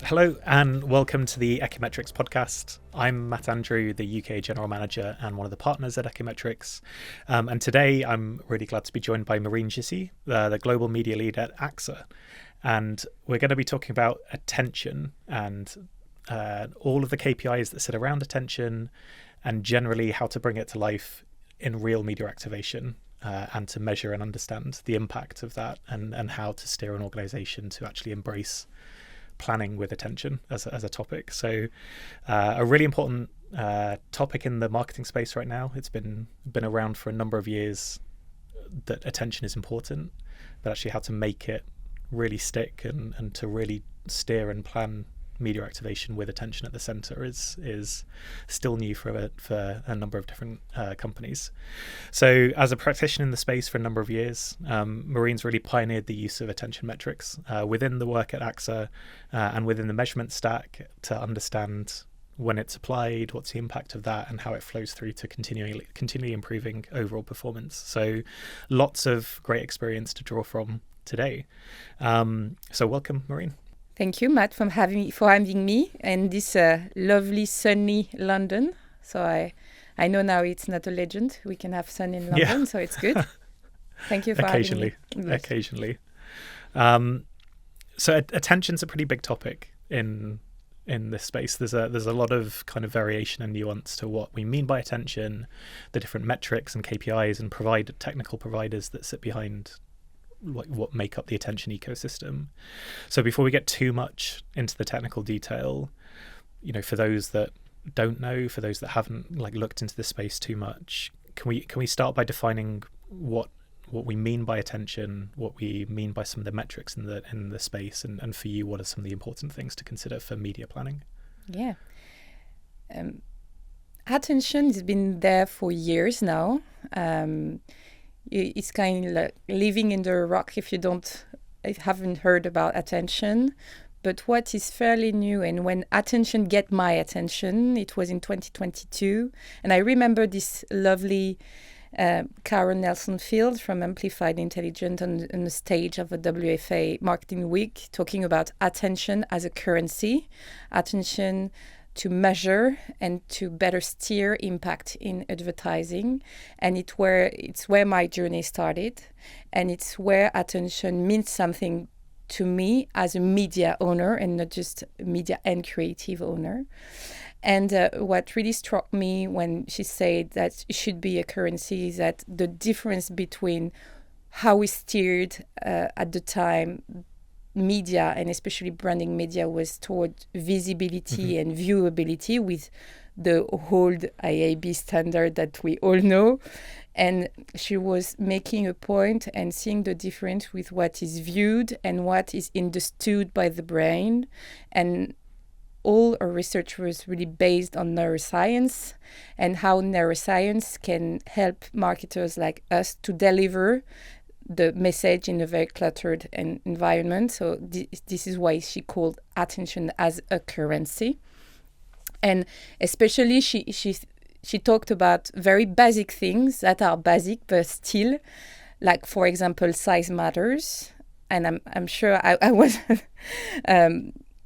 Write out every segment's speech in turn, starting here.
Hello and welcome to the Ekimetrics podcast. I'm Matt Andrew, the UK General Manager and one of the partners at Ekimetrics. And today I'm really glad to be joined by Marine Gissy, the Global Media Lead at AXA. And we're going to be talking about attention and all of the KPIs that sit around attention and generally how to bring it to life in real media activation and to measure and understand the impact of that and how to steer an organization to actually embrace planning with attention as a topic. So a really important topic in the marketing space right now. It's been around for a number of years that attention is important, but actually how to make it really stick and to really steer and plan media activation with attention at the center is still new for a number of different companies. So as a practitioner in the space for a number of years, Marine's really pioneered the use of attention metrics within the work at AXA and within the measurement stack to understand when it's applied, what's the impact of that, and how it flows through to continually improving overall performance. So lots of great experience to draw from today. So welcome, Marine. Thank you, Matt, for having me in this lovely sunny London. So I know now it's not a legend. We can have sun in London, so it's good. Thank you for having me. Occasionally. So attention's a pretty big topic in this space. There's a lot of kind of variation and nuance to what we mean by attention, the different metrics and KPIs and technical providers that sit behind what make up the attention ecosystem. So before we get too much into the technical detail, for those that don't know, for those that haven't looked into this space too much, can we start by defining what we mean by attention, what we mean by some of the metrics in the space, and for you, what are some of the important things to consider for media planning? Yeah. Attention has been there for years now. It's kind of like living in the rock if you haven't heard about attention. But what is fairly new, and when attention get my attention, it was in 2022. And I remember this lovely Karen Nelson-Field from Amplified Intelligence on the stage of a WFA Marketing Week talking about attention as a currency, attention to measure and to better steer impact in advertising. And it's where my journey started. And it's where attention means something to me as a media owner and not just media and creative owner. And what really struck me when she said that it should be a currency is that the difference between how we steered at the time media, and especially branding media, was toward visibility and viewability with the old IAB standard that we all know. And she was making a point and seeing the difference with what is viewed and what is understood by the brain. And all our research was really based on neuroscience and how neuroscience can help marketers like us to deliver the message in a very cluttered environment. So this is why she called attention as a currency. And especially she talked about very basic things that are basic but still, like for example, size matters. And I'm sure I was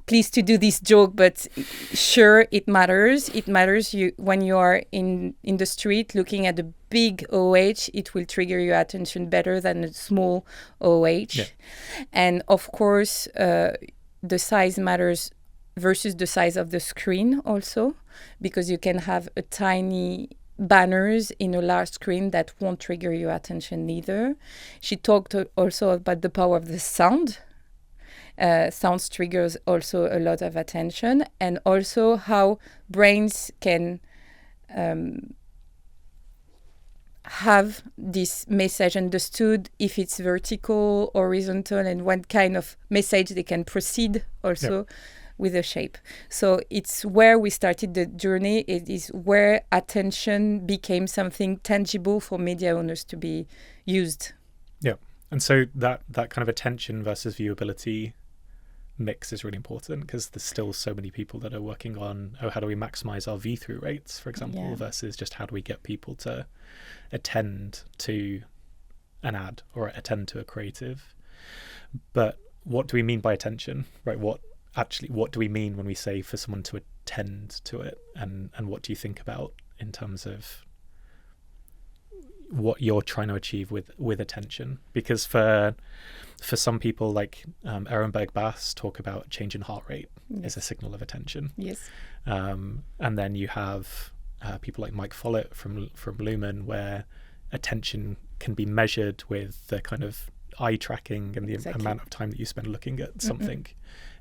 pleased to do this joke, but sure, it matters. It matters when you are in the street looking at a big OH, it will trigger your attention better than a small OH. Yeah. And of course, the size matters versus the size of the screen also, because you can have a tiny banners in a large screen that won't trigger your attention neither. She talked also about the power of the sound. Sounds triggers also a lot of attention, and also how brains can have this message understood if it's vertical, horizontal, and what kind of message they can proceed also with the shape. So it's where we started the journey. It is where attention became something tangible for media owners to be used. Yeah. And so that kind of attention versus viewability mix is really important, because there's still so many people that are working on, how do we maximize our view-through rates, for example, versus just how do we get people to attend to an ad or attend to a creative. But what do we mean by attention, right? actually, what do we mean when we say for someone to attend to it, and what do you think about in terms of what you're trying to achieve with attention? Because for some people, like Ehrenberg Bass talk about change in heart rate as a signal of attention. Yes. And then you have people like Mike Follett from Lumen, where attention can be measured with the kind of eye tracking and the amount of time that you spend looking at something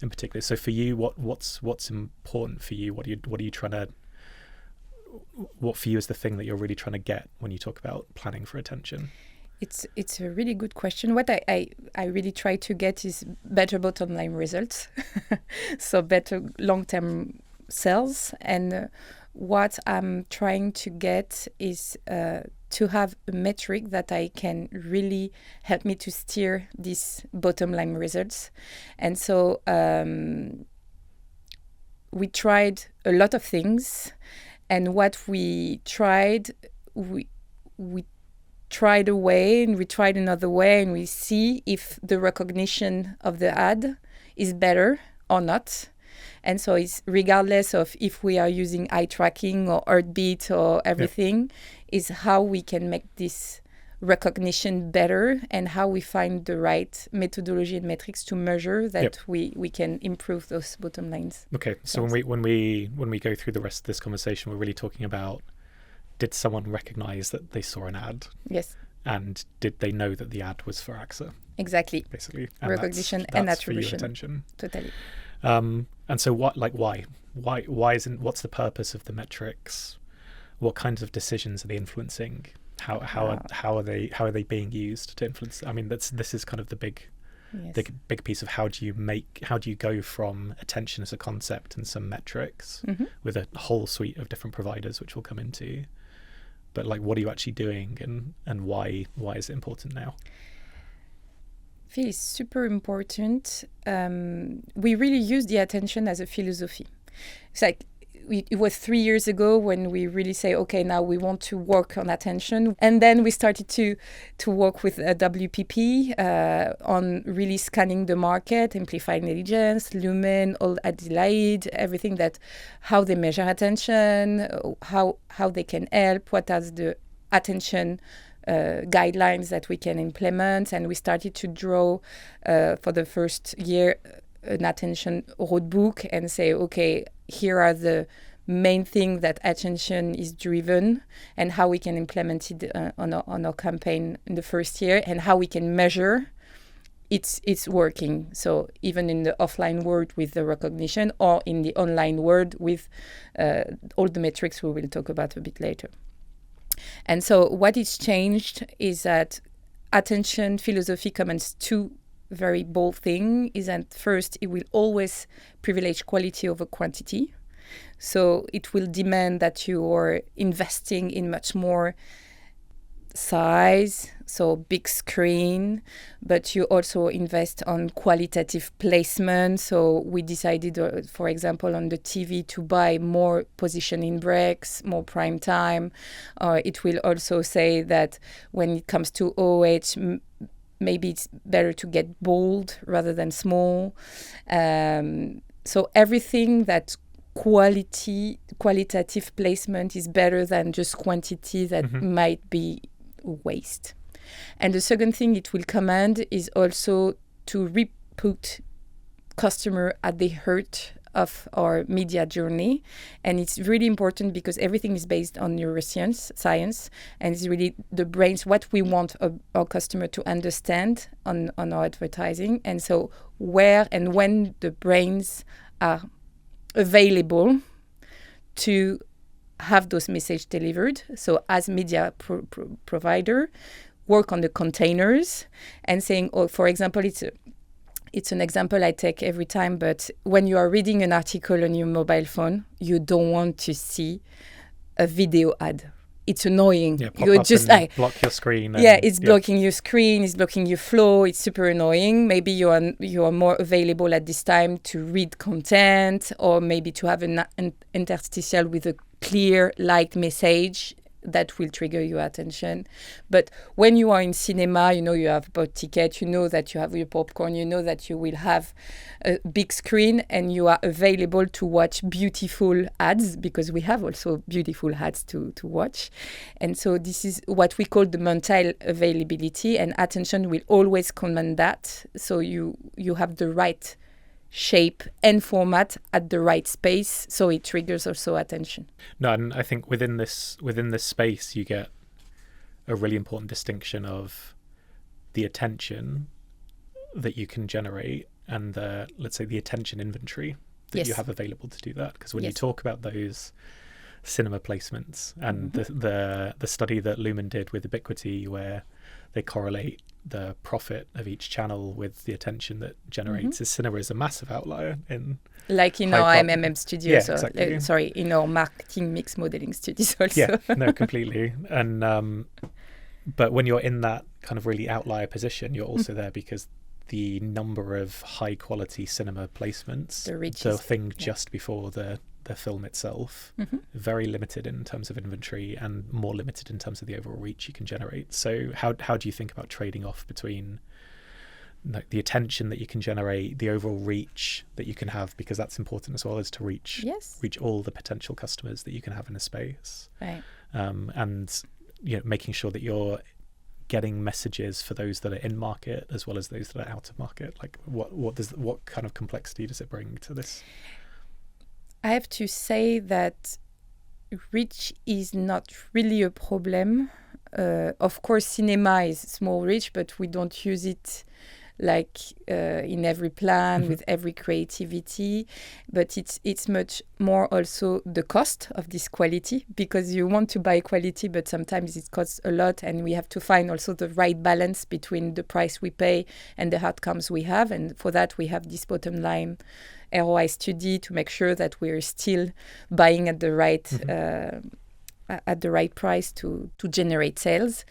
in particular. So for you, what's important for you? What are you trying to? What for you is the thing that you're really trying to get when you talk about planning for attention? It's a really good question. What I really try to get is better bottom line results, so better long-term sales. And what I'm trying to get is to have a metric that I can really help me to steer these bottom line results. And so we tried a lot of things. And what we tried, we tried a way and we tried another way, and we see if the recognition of the ad is better or not. And so it's regardless of if we are using eye tracking or heartbeat or everything, is how we can make this recognition better and how we find the right methodology and metrics to measure that we can improve those bottom lines. Okay, so when we go through the rest of this conversation, we're really talking about, did someone recognize that they saw an ad? Yes. And did they know that the ad was for AXA? Exactly. Basically. And recognition and attribution. For you, attention. Totally. And so why isn't, what's the purpose of the metrics? What kinds of decisions are they influencing? How are they being used to influence? I mean, this is kind of the big piece of how do you go from attention as a concept and some metrics with a whole suite of different providers, which we'll come into. But like, what are you actually doing, and why is it important now? I feel it's super important. We really use the attention as a philosophy. It's like it was 3 years ago when we really say, okay, now we want to work on attention. And then we started to work with WPP on really scanning the market, Amplify Intelligence, Lumen, all Adelaide, everything that, how they measure attention, how they can help, what are the attention guidelines that we can implement. And we started to draw for the first year an attention roadbook and say, okay, here are the main things that attention is driven and how we can implement it on our campaign in the first year, and how we can measure it's working. So even in the offline world with the recognition, or in the online world with all the metrics we will talk about a bit later. And so what is changed is that attention philosophy commands two very bold thing. Is that first, it will always privilege quality over quantity. So it will demand that you are investing in much more size, so big screen, but you also invest on qualitative placement. So we decided, for example, on the TV to buy more positioning breaks, more prime time. It will also say that when it comes to OH, maybe it's better to get bold rather than small. So everything that qualitative placement is better than just quantity that might be waste. And the second thing it will command is also to put customer at the heart of our media journey. And it's really important because everything is based on neuroscience, and it's really the brains, what we want our customer to understand on our advertising. And so where and when the brains are available to have those messages delivered. So as media provider, work on the containers and saying, for example, it's an example I take every time, but when you are reading an article on your mobile phone, you don't want to see a video ad. It's annoying. Yeah, You're just like block your screen. It's blocking your screen. It's blocking your flow. It's super annoying. Maybe you are more available at this time to read content, or maybe to have an interstitial with a clear light message. that will trigger your attention. But when you are in cinema, you have bought ticket, that you have your popcorn, that you will have a big screen and you are available to watch beautiful ads, because we have also beautiful ads to watch. And so this is what we call the mental availability, and attention will always command that. So you have the right shape and format at the right space, so it triggers also attention. No, and I think within this space you get a really important distinction of the attention that you can generate and let's say the attention inventory that you have available to do that. Because when you talk about those cinema placements and the study that Lumen did with Ubiquity, where they correlate the profit of each channel with the attention that generates, cinema is a massive outlier in our MMM studios, exactly. In our marketing mix modeling studios also. Yeah, no, completely. And but when you're in that kind of really outlier position, you're also there because the number of high quality cinema placements, the thing just before the film itself, very limited in terms of inventory and more limited in terms of the overall reach you can generate. So how do you think about trading off between the attention that you can generate, the overall reach that you can have, because that's important as well, is to reach all the potential customers that you can have in a space, right? And making sure that you're getting messages for those that are in market as well as those that are out of market. Like what kind of complexity does it bring to this? I have to say that reach is not really a problem. Of course, cinema is small reach, but we don't use it like in every plan with every creativity. But it's much more also the cost of this quality, because you want to buy quality, but sometimes it costs a lot, and we have to find also the right balance between the price we pay and the outcomes we have. And for that, we have this bottom line ROI study to make sure that we're still buying at the right price to generate sales.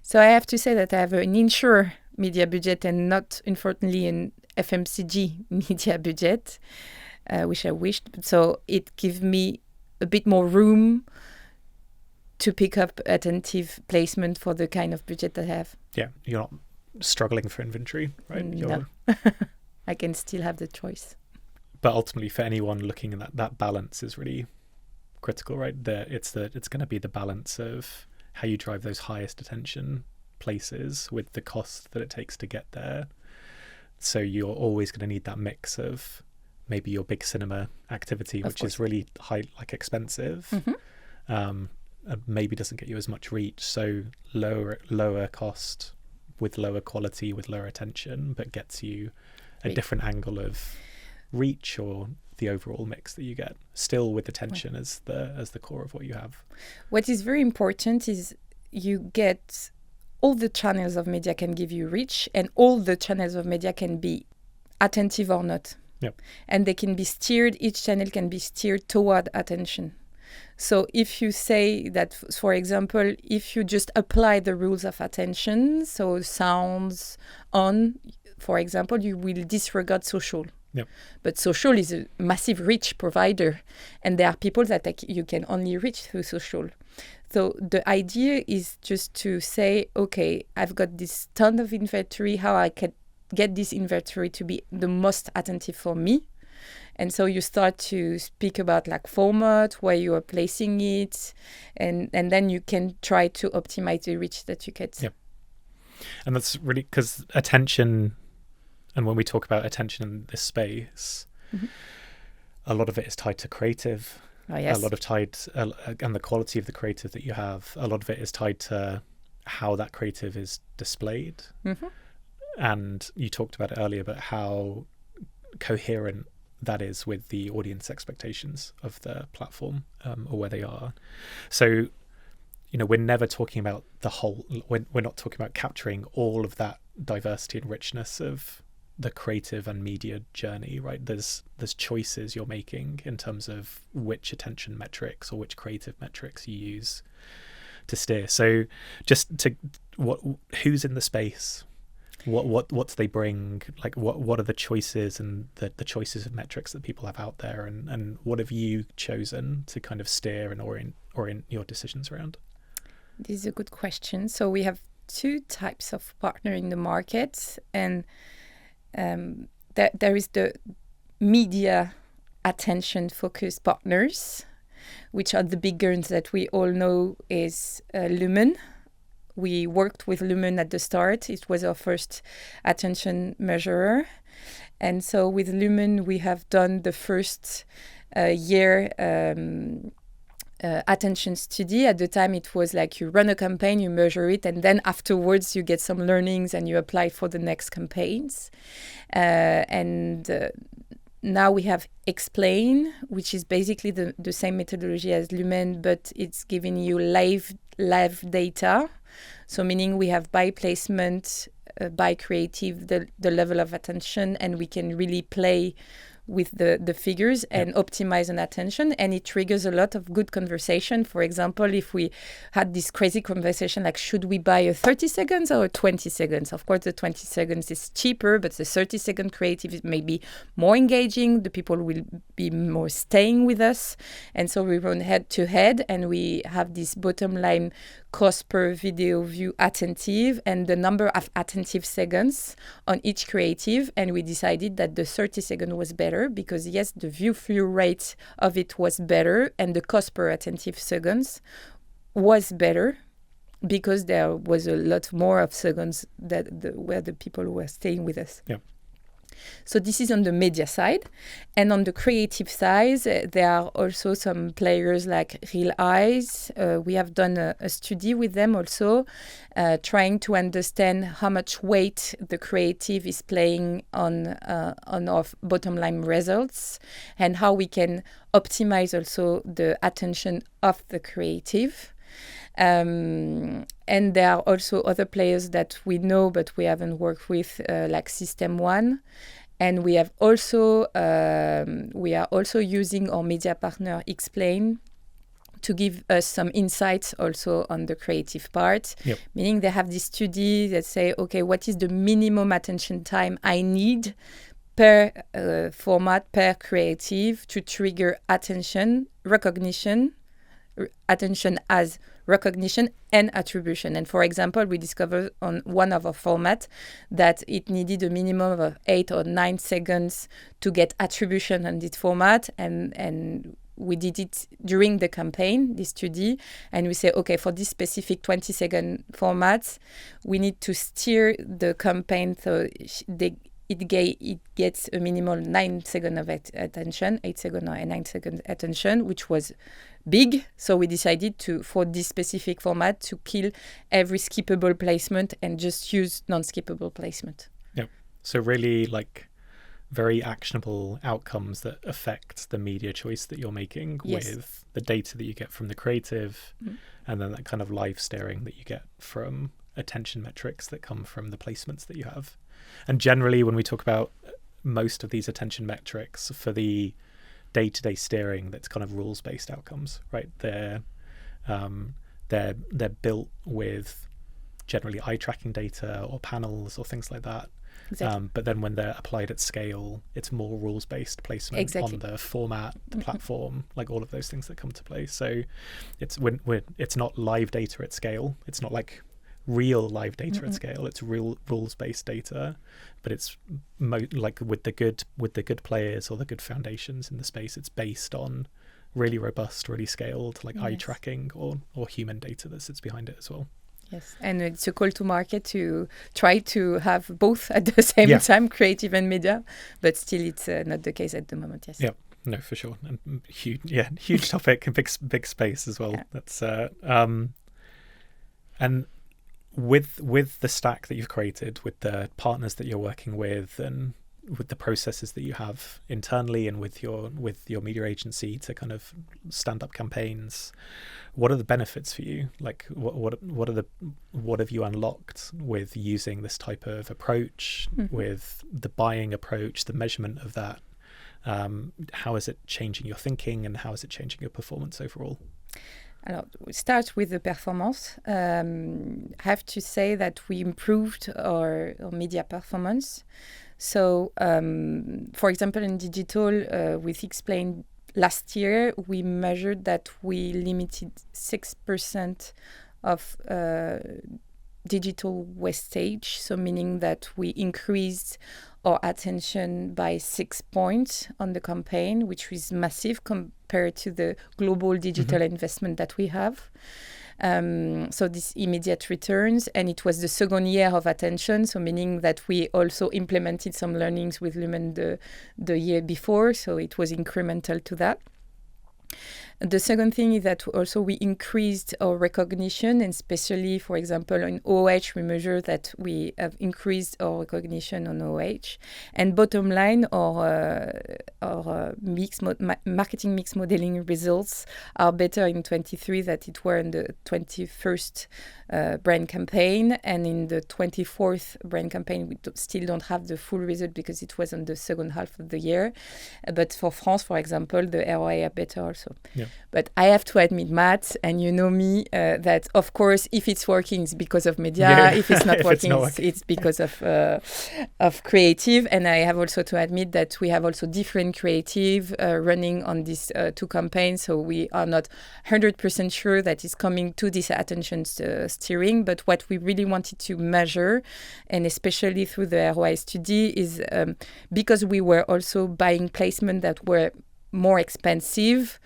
So I have to say that I have an insurer media budget and not, unfortunately, an FMCG media budget, which I wished. So it gives me a bit more room to pick up attentive placement for the kind of budget that I have. Yeah, you're not struggling for inventory, right? No. I can still have the choice. But ultimately, for anyone looking at that balance is really critical, right? It's going to be the balance of how you drive those highest attention places with the cost that it takes to get there. So you're always going to need that mix of maybe your big cinema activity, which is really high, like expensive, maybe doesn't get you as much reach. So lower cost with lower quality with lower attention, but gets you a different angle of reach or the overall mix that you get, still with attention as the core of what you have. What is very important is you get all the channels of media can give you reach, and all the channels of media can be attentive or not. Yep. And they can be steered, each channel can be steered toward attention. So if you say that, for example, if you just apply the rules of attention, so sounds on, for example, you will disregard social. Yep. But social is a massive reach provider, and there are people that you can only reach through social. So the idea is just to say, okay, I've got this ton of inventory, how I can get this inventory to be the most attentive for me. And so you start to speak about like format, where you are placing it, and then you can try to optimize the reach that you get. Yeah. And that's really because attention, and when we talk about attention in this space, a lot of it is tied to creative. Oh, yes. A lot of and the quality of the creative that you have, a lot of it is tied to how that creative is displayed. And you talked about it earlier, but how coherent that is with the audience expectations of the platform, or where they are. So, we're never talking about the whole, we're not talking about capturing all of that diversity and richness of the creative and media journey, right? There's choices you're making in terms of which attention metrics or which creative metrics you use to steer. So just to who's in the space, what do they bring, like what are the choices and the choices of metrics that people have out there, and what have you chosen to kind of steer and orient your decisions around? This is a good question. So we have two types of partner in the market, and there is the media attention focused partners, which are the big guns that we all know is Lumen. We worked with Lumen at the start. It was our first attention measurer. And so with Lumen, we have done the first year attention study. At the time, it was like you run a campaign, you measure it, and then afterwards you get some learnings and you apply for the next campaigns. Now we have Explain, which is basically the same methodology as Lumen, but it's giving you live data. So meaning we have by placement, by creative, the level of attention, and we can really play with the figures and optimize on attention, and it triggers a lot of good conversation. For example, if we had this crazy conversation like, should we buy a 30 seconds or a 20 seconds? Of course, the 20 seconds is cheaper, but the 30-second creative is maybe more engaging. The people will be more staying with us. And so we run head to head, and we have this bottom line cost per video view attentive and the number of attentive seconds on each creative. And we decided that the 30-second was better because, yes, the view through rate of it was better and the cost per attentive seconds was better because there was a lot more of seconds where the people were staying with us. Yeah. So this is on the media side. And on the creative side, there are also some players like Real Eyes. We have done a study with them also, trying to understand how much weight the creative is playing on our bottom line results and how we can optimize also the attention of the creative. And there are also other players that we know but we haven't worked with, like System One. And we are also using our media partner Explain to give us some insights also on the creative part. Yep. Meaning they have this study that say, okay, what is the minimum attention time I need per format, per creative to trigger attention, recognition, attention as recognition and attribution. And for example, we discovered on one of our formats that it needed a minimum of 8 or 9 seconds to get attribution on this format. And we did it during the campaign, this study, and we say, okay, for this specific 20-second format, we need to steer the campaign so it gets a minimal 9 seconds of attention, 8 seconds or 9 seconds attention, which was big. So we decided for this specific format to kill every skippable placement and just use non-skippable placement. Yeah. So really like very actionable outcomes that affect the media choice that you're making. Yes. With the data that you get from the creative and then that kind of live steering that you get from attention metrics that come from the placements that you have. And generally, when we talk about most of these attention metrics for the day-to-day steering, that's kind of rules-based outcomes, right? They're built with generally eye tracking data or panels or things like that. Exactly. But then when they're applied at scale, it's more rules-based placement on the format, the platform, like all of those things that come to play. So it's it's not live data at scale. It's not like real live data at scale. It's real rules-based data, but it's like with the good players or the good foundations in the space, it's based on really robust, really scaled like eye tracking or human data that sits behind it as well. Yes, and it's a call to market to try to have both at the same time, creative and media, but still it's not the case at the moment. Yes. Yeah. No, for sure. And huge topic and big space as well. Yeah. That's and with the stack that you've created, with the partners that you're working with, and with the processes that you have internally, and with your media agency to kind of stand up campaigns, what are the benefits for you? Like what have you unlocked with using this type of approach, with the buying approach, the measurement of that? How is it changing your thinking, and how is it changing your performance overall? Alors, we start with the performance. I have to say that we improved our media performance. So, for example, in digital, with Explain last year, we measured that we limited 6% of digital wastage, so meaning that we increased our attention by 6 points on the campaign, which is massive compared to the global digital investment that we have. So this immediate returns, and it was the second year of attention, so meaning that we also implemented some learnings with Lumen the year before, so it was incremental to that. The second thing is that also we increased our recognition, and especially, for example, in OH, we measure that we have increased our recognition on OH. And bottom line, our marketing mix modeling results are better in 23 than it were in the 21st brand campaign. And in the 24th brand campaign, we still don't have the full result because it was on the second half of the year. But for France, for example, the ROI are better also. Yeah. But I have to admit, Matt, and you know me, that of course, if it's working, it's because of media. Yeah. If it's not working, it's because of creative. And I have also to admit that we have also different creative running on these two campaigns. So we are not 100% sure that it's coming to this attention steering. But what we really wanted to measure, and especially through the ROI study, is because we were also buying placement that were more expensive,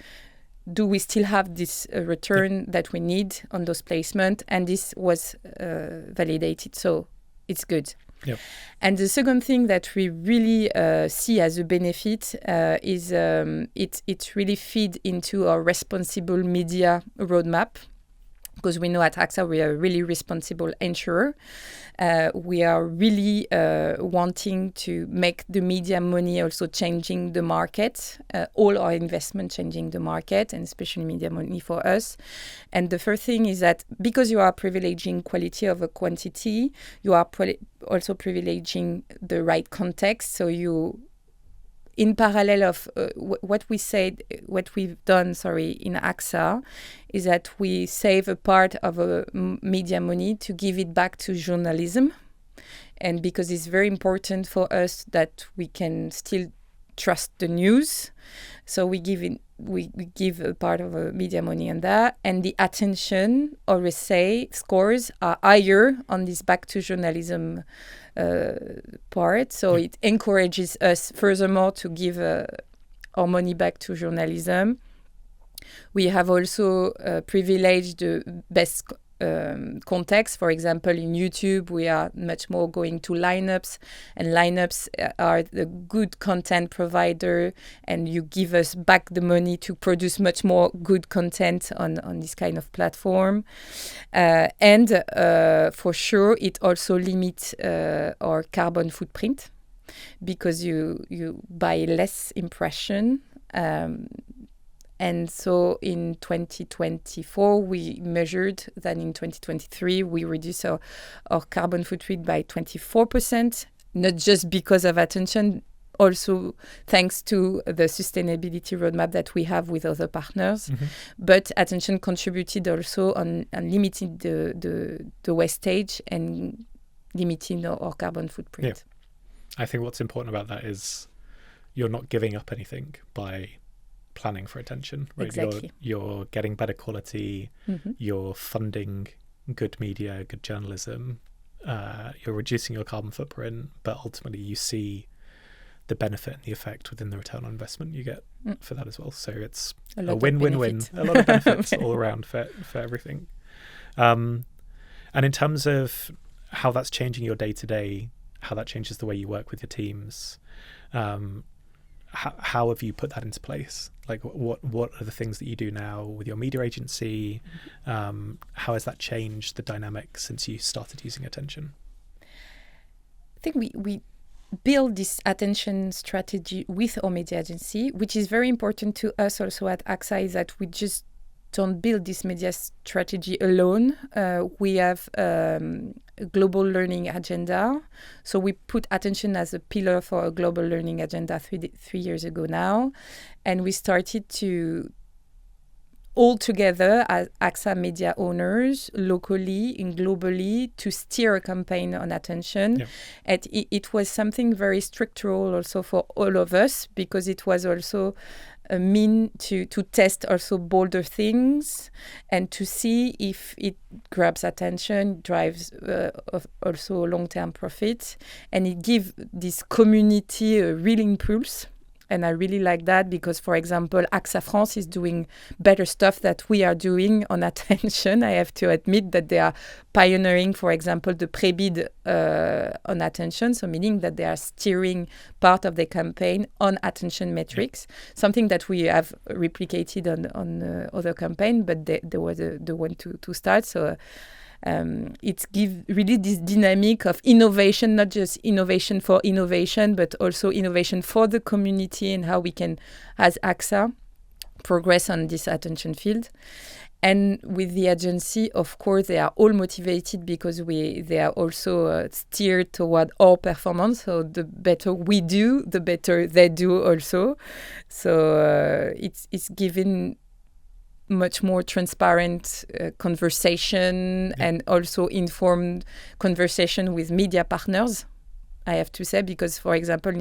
do we still have this return that we need on those placements? And this was validated, so it's good. Yep. And the second thing that we really see as a benefit is it really feed into our responsible media roadmap. Because we know at AXA we are a really responsible insurer. We are really wanting to make the media money also changing the market, all our investment changing the market, and especially media money for us. And the first thing is that because you are privileging quality over quantity, you are also privileging the right context. So you, in parallel of what we've done, in AXA, is that we save a part of media money to give it back to journalism. And because it's very important for us that we can still trust the news, so we give a part of media money on that. And the attention, or say, scores are higher on this back to journalism part. So it encourages us furthermore to give our money back to journalism. We have also privileged the best context. For example, in YouTube, we are much more going to lineups, and lineups are the good content provider, and you give us back the money to produce much more good content on this kind of platform. And for sure, it also limits our carbon footprint, because you buy less impression. And so in 2024, we measured that in 2023, we reduced our carbon footprint by 24%, not just because of attention, also thanks to the sustainability roadmap that we have with other partners. But attention contributed also on limiting the wastage and limiting our carbon footprint. Yeah. I think what's important about that is you're not giving up anything by planning for attention, right? Exactly. You're getting better quality, you're funding good media, good journalism, you're reducing your carbon footprint, but ultimately you see the benefit and the effect within the return on investment you get for that as well. So it's a win-win-win, a lot of benefits all around for everything. And in terms of how that's changing your day-to-day, how that changes the way you work with your teams, how have you put that into place? Like, what are the things that you do now with your media agency? How has that changed the dynamic since you started using attention? I think we build this attention strategy with our media agency, which is very important to us also at AXA, is that we just don't build this media strategy alone. We have a global learning agenda. So we put attention as a pillar for a global learning agenda 3 years ago now. And we started to all together as AXA media owners, locally and globally, to steer a campaign on attention. Yeah. And it was something very structural also for all of us, because it was also a mean to test also bolder things and to see if it grabs attention, drives also long-term profit, and it gives this community a real impulse. And I really like that because, for example, AXA France is doing better stuff that we are doing on attention. I have to admit that they are pioneering, for example, the pre-bid on attention, so meaning that they are steering part of the campaign on attention metrics, something that we have replicated on other campaign, but they were the one to start. So it gives really this dynamic of innovation, not just innovation for innovation, but also innovation for the community and how we can, as AXA, progress on this attention field. And with the agency, of course, they are all motivated because they are also steered toward our performance. So the better we do, the better they do also. So it's given much more transparent conversation and also informed conversation with media partners, I have to say, because, for example,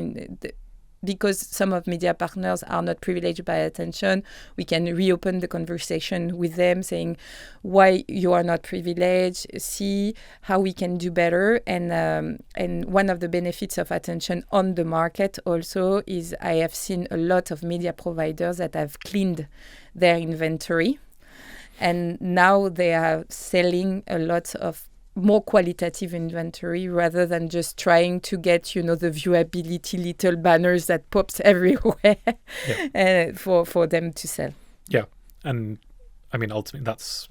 because some of media partners are not privileged by attention, we can reopen the conversation with them saying why you are not privileged, see how we can do better. And one of the benefits of attention on the market also is I have seen a lot of media providers that have cleaned their inventory, and now they are selling a lot of more qualitative inventory rather than just trying to get, the viewability little banners that pops everywhere for them to sell. Yeah. And I mean, ultimately, that's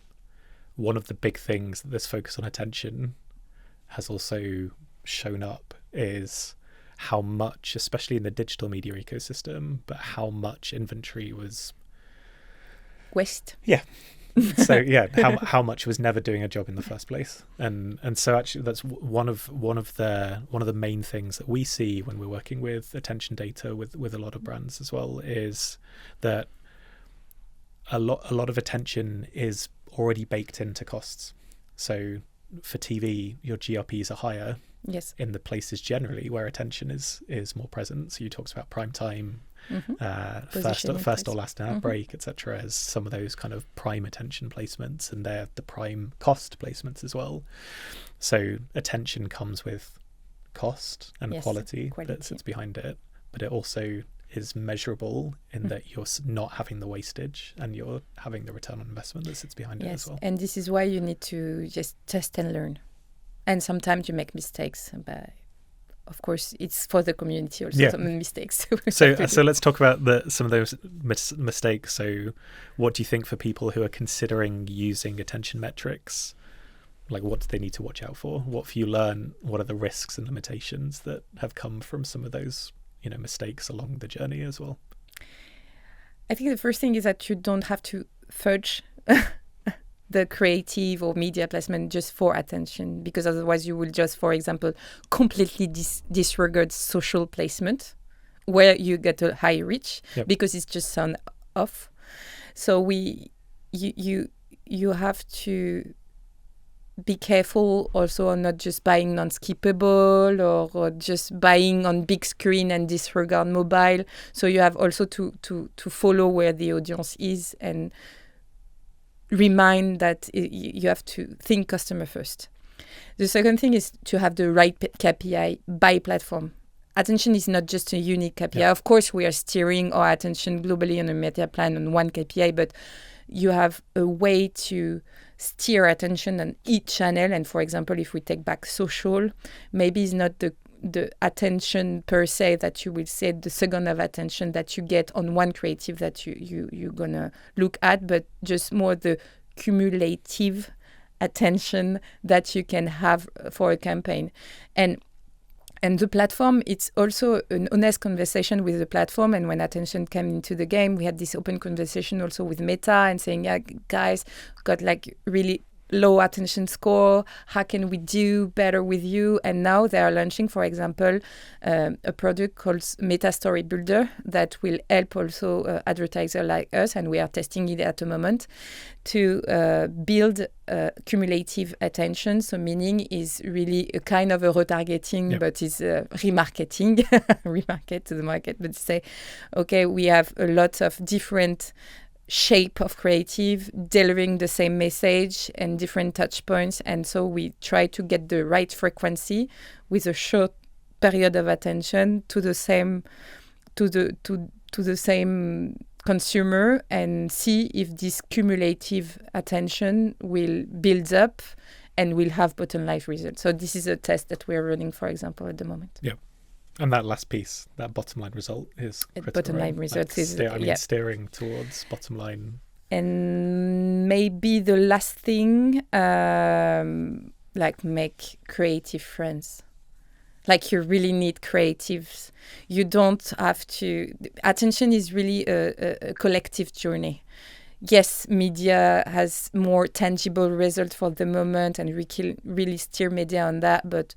one of the big things that this focus on attention has also shown up is how much, especially in the digital media ecosystem, but how much inventory was waste. Yeah. So yeah, how much was never doing a job in the first place, and so actually that's one of the main things that we see when we're working with attention data with a lot of brands as well, is that a lot of attention is already baked into costs. So for TV, your GRPs are higher. Yes. In the places generally where attention is more present. So you talked about prime time. First or last hour break, etc., as some of those kind of prime attention placements, and they're the prime cost placements as well. So attention comes with cost and quality that sits behind it, but it also is measurable in that you're not having the wastage and you're having the return on investment that sits behind it as well. And this is why you need to just test and learn. And sometimes you make mistakes, but of course, it's for the community also, some mistakes. So let's talk about some of those mistakes. So what do you think for people who are considering using attention metrics? Like, what do they need to watch out for? What have you learned? What are the risks and limitations that have come from some of those, mistakes along the journey as well? I think the first thing is that you don't have to fudge the creative or media placement just for attention, because otherwise you will just, for example, completely disregard social placement where you get a high reach because it's just sound off. So you have to be careful also on not just buying non-skippable or just buying on big screen and disregard mobile. So you have also to follow where the audience is and remind that you have to think customer first. The second thing is to have the right KPI by platform. Attention is not just a unique KPI. Of course, we are steering our attention globally on a media plan on one KPI, but you have a way to steer attention on each channel. And for example, if we take back social, maybe it's not the attention per se that you will say the second of attention that you get on one creative that you're gonna look at, but just more the cumulative attention that you can have for a campaign. And the platform, it's also an honest conversation with the platform. And when attention came into the game, we had this open conversation also with Meta and saying, guys, got like really low attention score. How can we do better with you? And now they are launching, for example, a product called Meta Story Builder that will help also advertisers like us, and we are testing it at the moment, to build cumulative attention. So meaning is really a kind of a retargeting, but is remarketing, remarket to the market, but say, okay, we have a lot of different shape of creative delivering the same message and different touch points, and so we try to get the right frequency with a short period of attention to the same consumer, and see if this cumulative attention will build up and will have bottom line results. So this is a test that we're running, for example, at the moment. Yeah. And that last piece, that bottom line result, is critical. Bottom line result is steering towards bottom line. And maybe the last thing, like make creative friends. Like you really need creatives. You don't have to. Attention is really a collective journey. Yes, media has more tangible result for the moment, and we can really steer media on that. But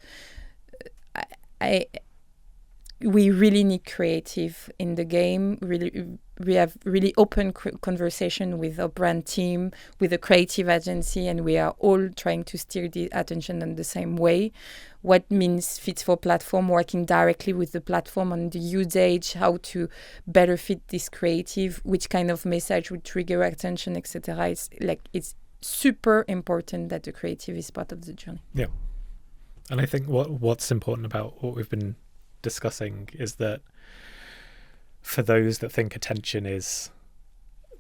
we really need creative in the game. We have really open conversation with our brand team, with a creative agency, and we are all trying to steer the attention in the same way. What means fits for platform, working directly with the platform on the usage, how to better fit this creative, which kind of message would trigger attention, etc. It's super important that the creative is part of the journey. Yeah, and I think what's important about what we've been discussing is that for those that think attention is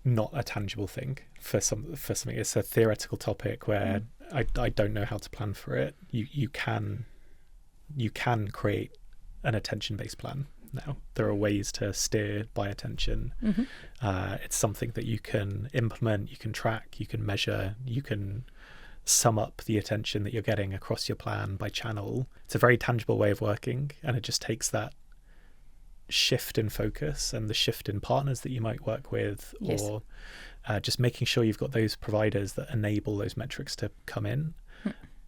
not a tangible thing, for something it's a theoretical topic where I don't know how to plan for it. You can create an attention-based plan now. There are ways to steer by attention. It's something that you can implement, you can track, you can measure, you can sum up the attention that you're getting across your plan by channel. It's a very tangible way of working, and it just takes that shift in focus and the shift in partners that you might work with, or just making sure you've got those providers that enable those metrics to come in.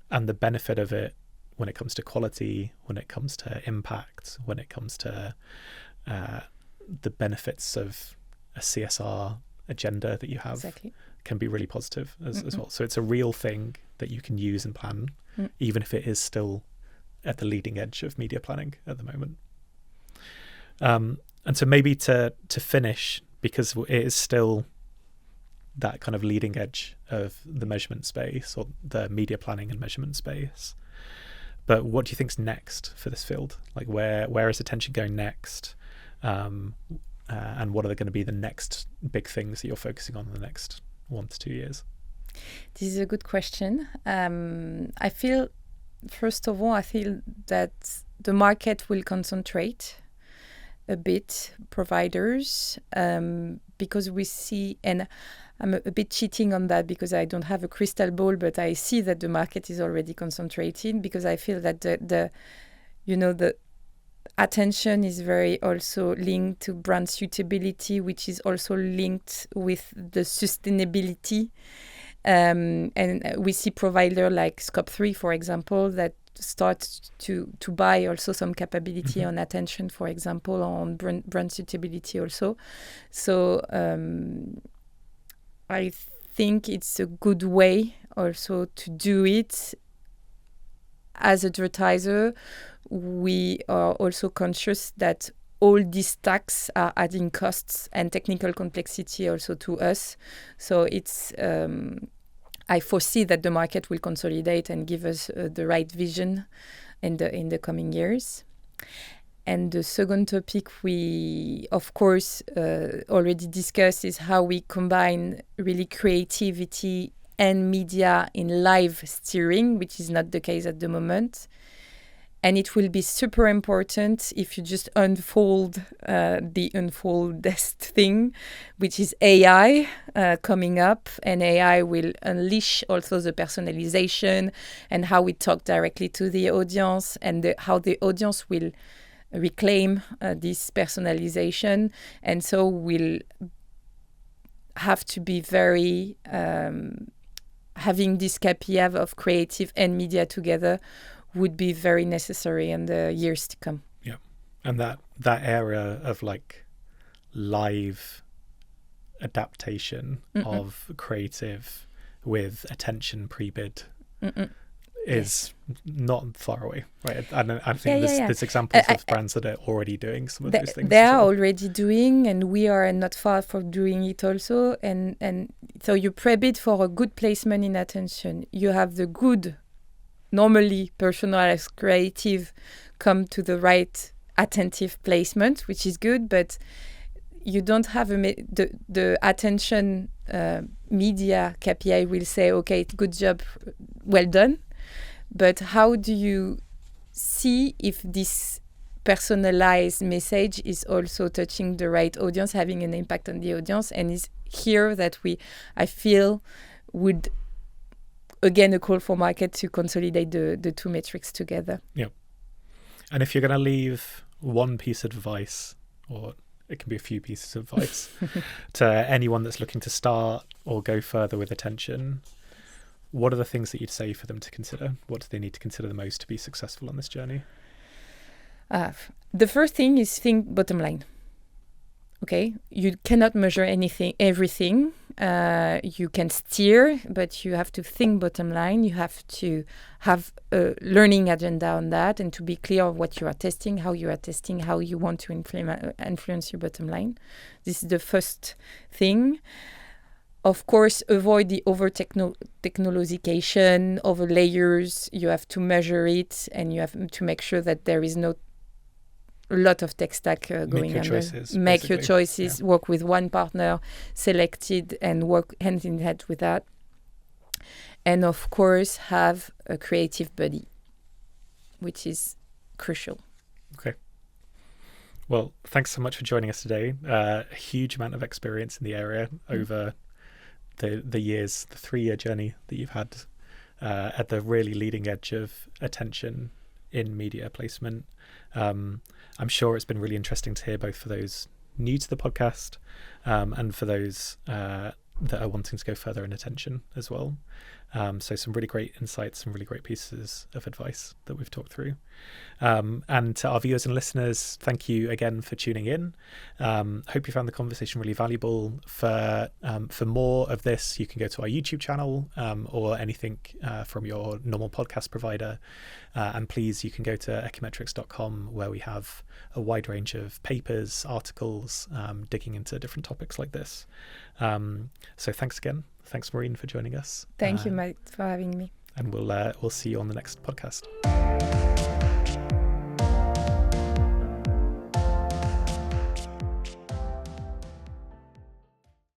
And the benefit of it when it comes to quality, when it comes to impact, when it comes to the benefits of a CSR agenda that you have, can be really positive as well. So it's a real thing that you can use and plan, even if it is still at the leading edge of media planning at the moment. And so maybe to finish, because it is still that kind of leading edge of the measurement space, or the media planning and measurement space, but what do you think's next for this field? Like where is attention going next? And what are going to be the next big things that you're focusing on in the next 1 to 2 years? This is a good question. I feel, first of all, that the market will concentrate a bit, providers, because we see, and I'm a bit cheating on that because I don't have a crystal ball, but I see that the market is already concentrating, because I feel that the attention is very also linked to brand suitability, which is also linked with the sustainability. And we see provider like Scope 3, for example, that starts to buy also some capability on attention, for example, on brand suitability also. So I think it's a good way also to do it. As advertiser, we are also conscious that all these stacks are adding costs and technical complexity also to us. So it's I foresee that the market will consolidate and give us the right vision in the coming years. And the second topic we, of course, already discussed is how we combine really creativity and media in live steering, which is not the case at the moment. And it will be super important if you just unfold the unfoldest thing, which is AI coming up. And AI will unleash also the personalization and how we talk directly to the audience, and how the audience will reclaim this personalization. And so we'll have to be very having this KPI of creative and media together would be very necessary in the years to come. Yeah. And that area of like live adaptation of creative with attention pre-bid is not far away, right? And I think there's examples of brands that are already doing some of those things. They are already doing, and we are not far from doing it also. And so you pre-bid for a good placement in attention. You have the good, normally personalized creative come to the right attentive placement, which is good, but you don't have the attention media KPI will say, okay, good job, well done. But how do you see if this personalized message is also touching the right audience, having an impact on the audience? And is here that I feel would, again, a call for market to consolidate the two metrics together. Yeah. And if you're going to leave one piece of advice, or it can be a few pieces of advice, to anyone that's looking to start or go further with attention, what are the things that you'd say for them to consider? What do they need to consider the most to be successful on this journey? The first thing is think bottom line. Okay, you cannot measure everything. You can steer, but you have to think bottom line. You have to have a learning agenda on that, and to be clear of what you are testing, how you are testing, how you want to influence your bottom line. This is the first thing. Of course, avoid the over-technologication, over layers. You have to measure it, and you have to make sure that there is no a lot of tech stack going under. Make your choices, work with one partner, selected, and work hand in hand with that. And of course, have a creative buddy, which is crucial. Okay. Well, thanks so much for joining us today. A huge amount of experience in the area over the years, the 3-year journey that you've had at the really leading edge of attention in media placement. I'm sure it's been really interesting to hear, both for those new to the podcast and for those that are wanting to go further in attention as well. So some really great insights, some really great pieces of advice that we've talked through. And to our viewers and listeners, thank you again for tuning in. Hope you found the conversation really valuable. For more of this, you can go to our YouTube channel or anything from your normal podcast provider. And please, you can go to ekimetrics.com, where we have a wide range of papers, articles, digging into different topics like this. So thanks again. Thanks, Marine, for joining us. Thank you, Mike, for having me. And we'll see you on the next podcast.